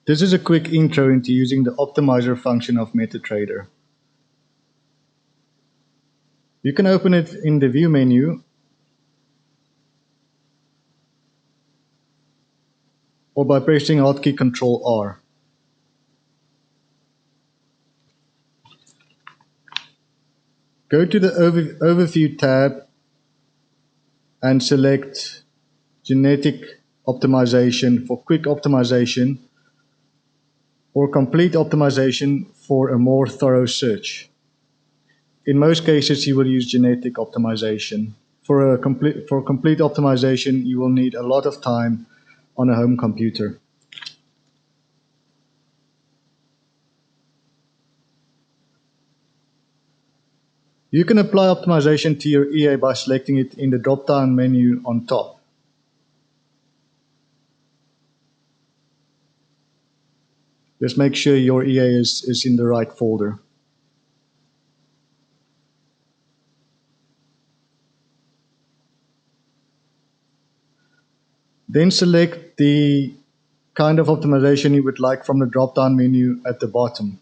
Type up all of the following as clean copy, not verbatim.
This is a quick intro into using the optimizer function of Metatrader. You can open it in the view menu or by pressing hotkey Ctrl R. Go to the Overview tab and select Genetic Optimization for quick optimization or Complete Optimization for a more thorough search. In most cases, you will use genetic optimization. For complete optimization, you will need a lot of time on a home computer. You can apply optimization to your EA by selecting it in the drop-down menu on top. Just make sure your EA is in the right folder. Then select the kind of optimization you would like from the drop-down menu at the bottom.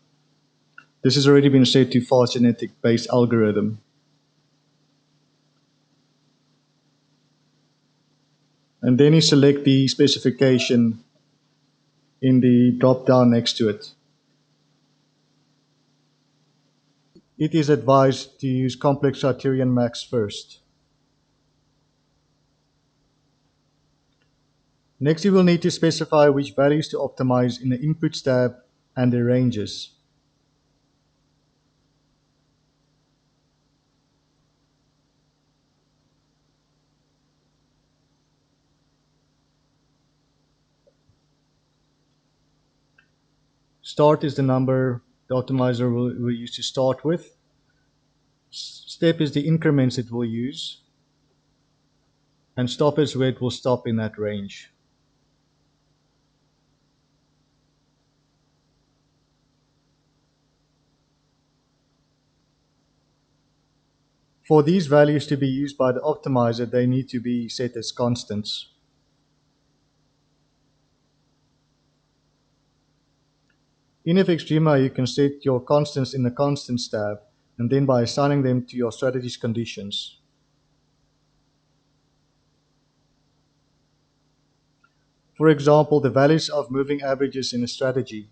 This has already been set to fast genetic-based algorithm. And then you select the specification in the drop-down next to it. It is advised to use complex criterion max first. Next, you will need to specify which values to optimize in the Inputs tab and the ranges. Start is the number the optimizer will use to start with. Step is the increments it will use. And stop is where it will stop in that range. For these values to be used by the optimizer, they need to be set as constants. In fxDreema, you can set your constants in the Constants tab, and then by assigning them to your strategy's conditions. For example, the values of moving averages in a strategy.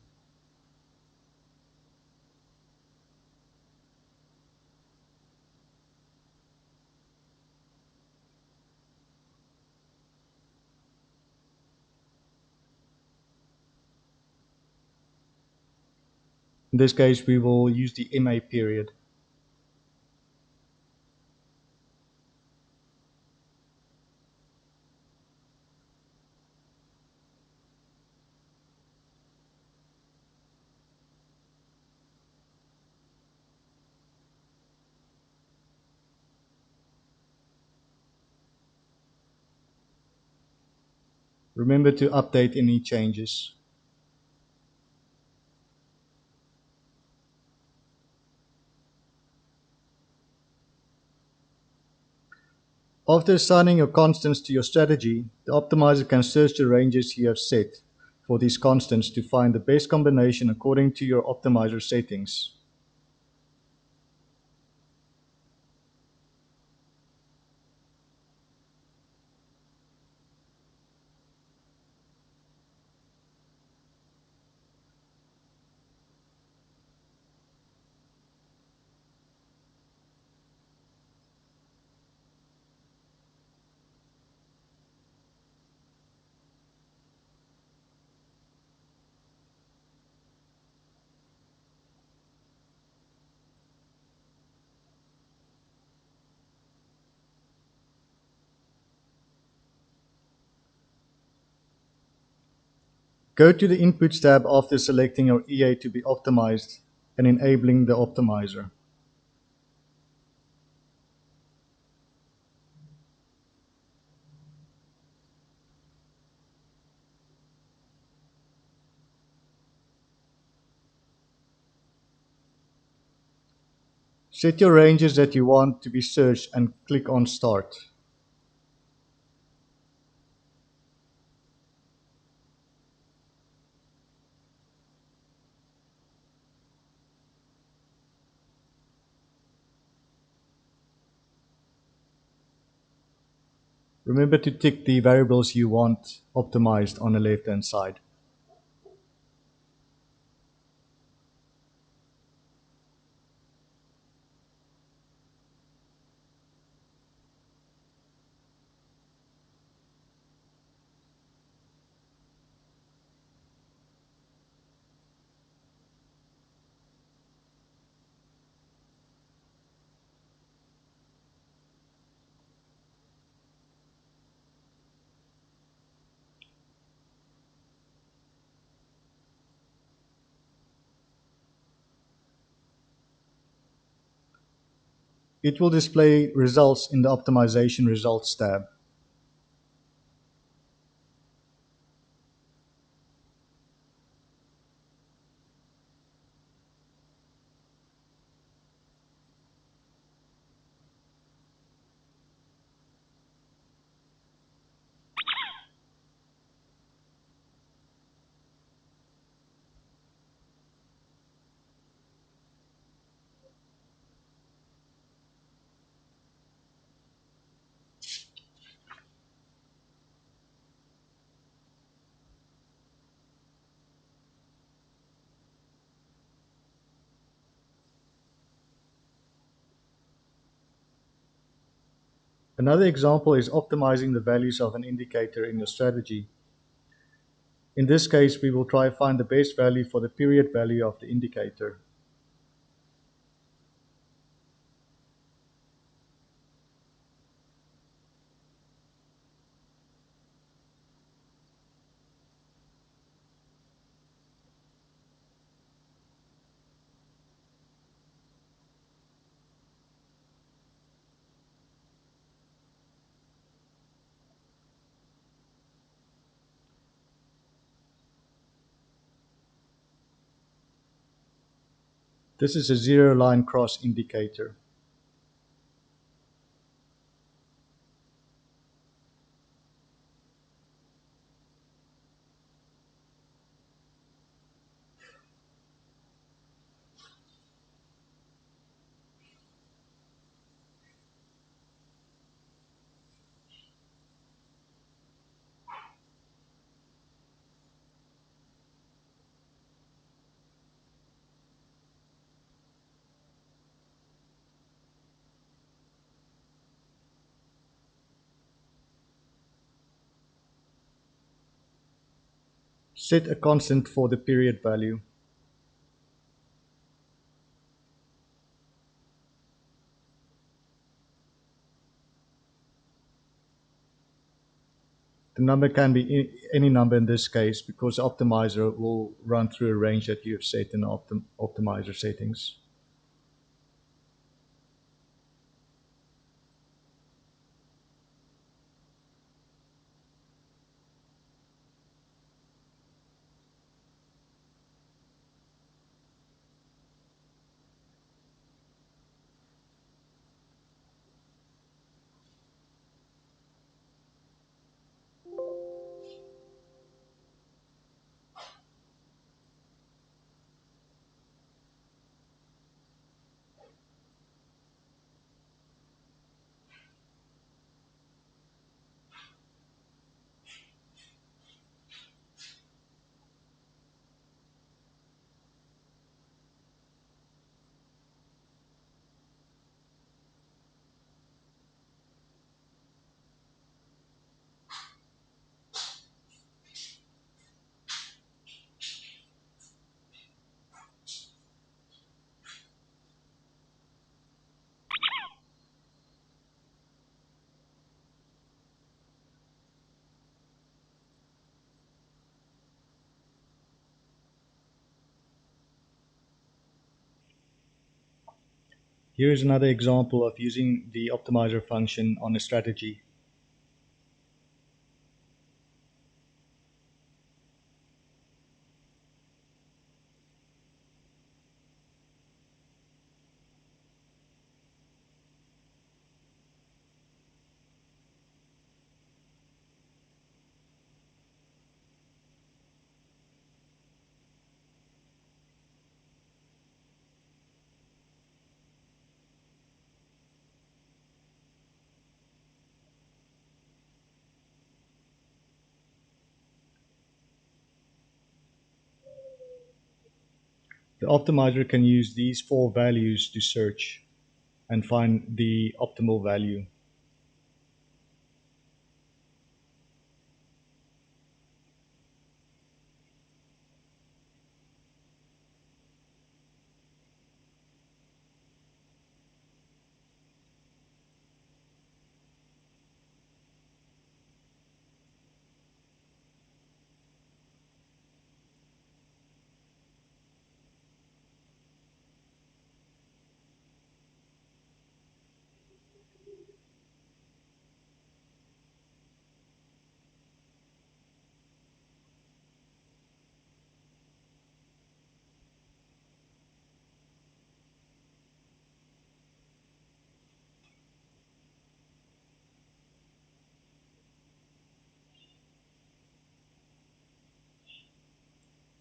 In this case, we will use the MA period. Remember to update any changes. After assigning your constants to your strategy, the optimizer can search the ranges you have set for these constants to find the best combination according to your optimizer settings. Go to the Inputs tab after selecting your EA to be optimized and enabling the optimizer. Set your ranges that you want to be searched and click on Start. Remember to tick the variables you want optimized on the left-hand side. It will display results in the Optimization Results tab. Another example is optimizing the values of an indicator in your strategy. In this case, we will try to find the best value for the period value of the indicator. This is a zero line cross indicator. Set a constant for the period value. The number can be any number in this case because the optimizer will run through a range that you have set in the optimizer settings. Here is another example of using the optimizer function on a strategy. The optimizer can use these four values to search and find the optimal value.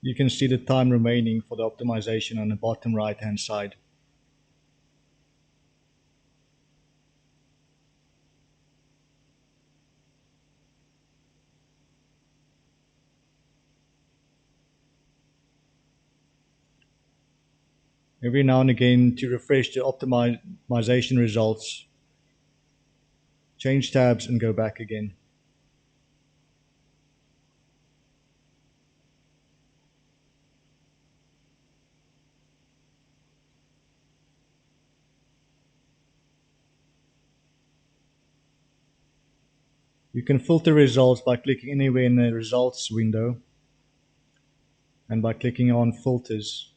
You can see the time remaining for the optimization on the bottom right hand side. Every now and again, to refresh the optimization results, change tabs and go back again. You can filter results by clicking anywhere in the results window and by clicking on filters.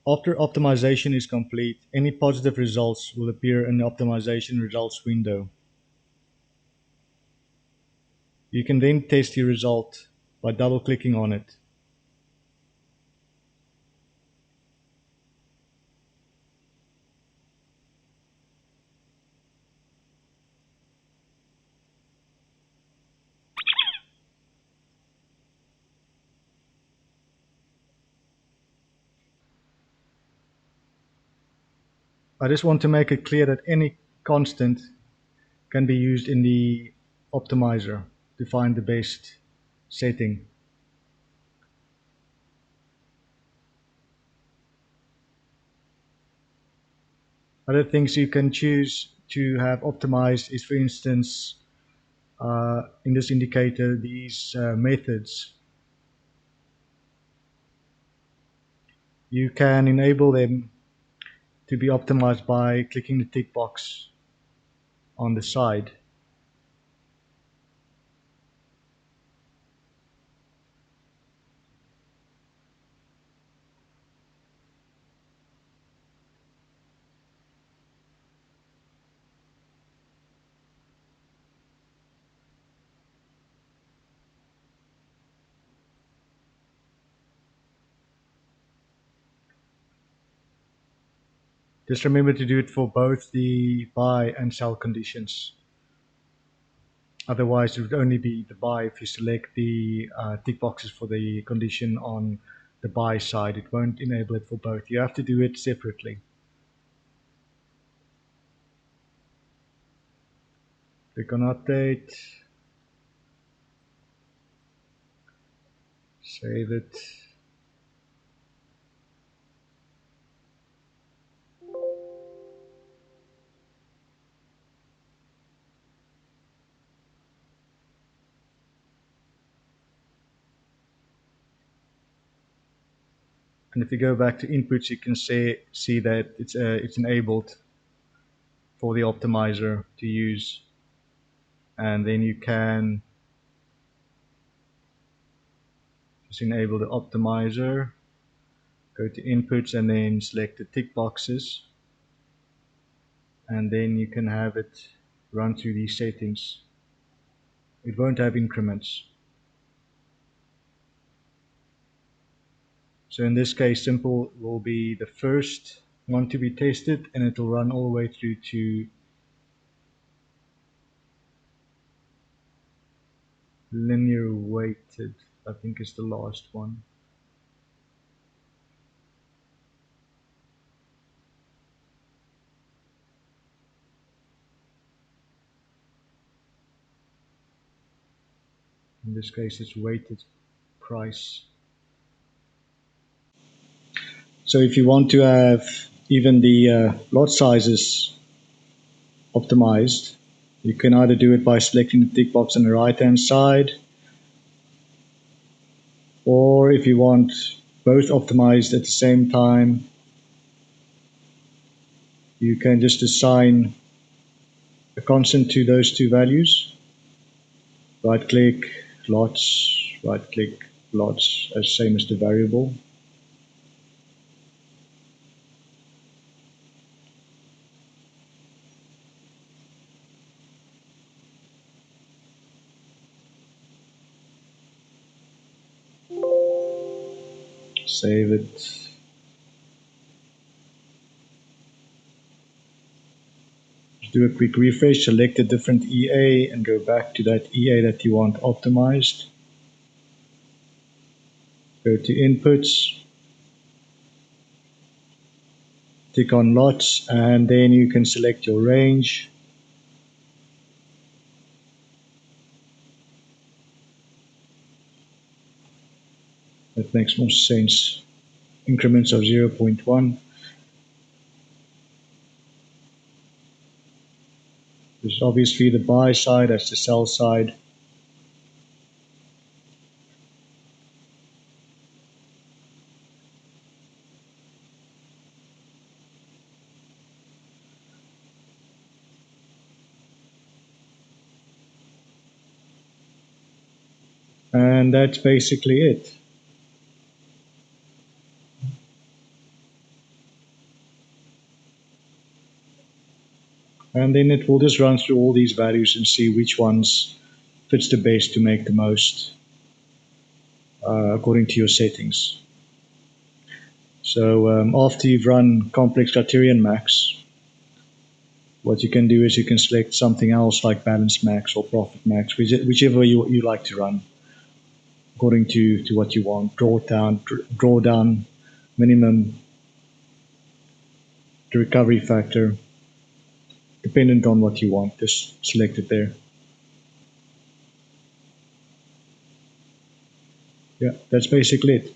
After optimization is complete, any positive results will appear in the optimization results window. You can then test your result by double-clicking on it. I just want to make it clear that any constant can be used in the optimizer to find the best setting. Other things you can choose to have optimized is, for instance, in this indicator, these methods. You can enable them to be optimized by clicking the tick box on the side. Just remember to do it for both the buy and sell conditions. Otherwise, it would only be the buy if you select the tick boxes for the condition on the buy side. It won't enable it for both. You have to do it separately. Click on update. Save it. And if you go back to inputs, you can see that it's enabled for the optimizer to use. And then you can just enable the optimizer, go to inputs and then select the tick boxes. And then you can have it run through these settings. It won't have increments. So in this case, simple will be the first one to be tested, and it will run all the way through to Linear weighted, I think is the last one. In this case, it's weighted price. So if you want to have even the lot sizes optimized, you can either do it by selecting the tick box on the right hand side, or if you want both optimized at the same time, you can just assign a constant to those two values. Right click, lots, right click, lots, as same as the variable. Save it. Do a quick refresh, select a different EA and go back to that EA that you want optimized. Go to inputs, tick on lots, and then you can select your range. That makes more sense. Increments of 0.1. There's obviously the buy side, that's the sell side. And that's basically it. And then it will just run through all these values and see which ones fits the best to make the most according to your settings. So after you've run complex criterion max, what you can do is you can select something else like balance max or profit max, whichever you like to run according to what you want. Drawdown, minimum, the recovery factor, dependent on what you want. Just select it there. Yeah, that's basically it.